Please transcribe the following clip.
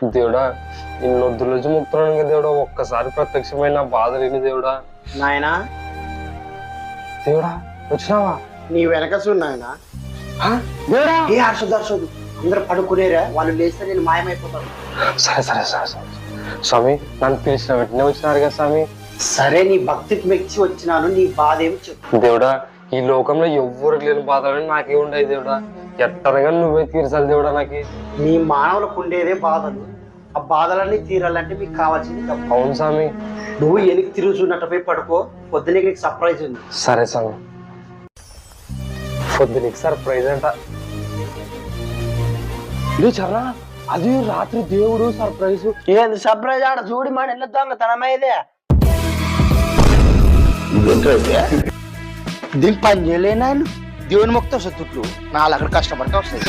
దేవుడా ఇన్నొద్దుల నుంచి ముక్తున్నాను కదా దేవుడా, ఒక్కసారి ప్రత్యక్షమైన బాధ లేని దేవుడా. నాయనా దేవుడా వచ్చినావా? నీ వెనకసు నాయనా. దేవుడా ఏ హర్షదు అందరు పడుకునేరా, వాళ్ళు లేస్తే నేను మాయమైపోతాను. సరే సరే సరే సరే స్వామి, నన్ను పిలిచిన వెంటనే వచ్చినారు కదా స్వామి. సరే నీ భక్తికి మెచ్చి వచ్చినాను, నీ బాధ ఏమి చెప్పు. దేవుడా ఈ లోకంలో ఎవ్వరికి లేని బాధలని నాకే ఉండవు దేవుడా, ఎట్టనగా నువ్వే తీర్చాలి దేవుడా. నాకు మీ మానవులకు ఉండేదే బాధలు, ఆ బాధలన్నీ తీరాలంటే మీకు కావాల్సింది డబ్బు. అవును స్వామి. నువ్వు ఎనికి తిరుగుతున్నట్టు పోయి పడుకో, పొద్దునే నీకు సర్ప్రైజ్ ఉంది. సరే స్వామి. పొద్దు నీకు సర్ప్రైజ్ అంట. ఇది చరా అది రాత్రి దేవుడు సర్ప్రైజ్. ఏంది సర్ప్రైజ్? ఆడ చూడి మన ఇళ్ళ దొంగతనమైదే. దీని పని చేయలేనాను దేవుని మొక్త వస్తుంది తుట్లు, నాలుగు అక్కడ కష్టపడితే వస్తాయి.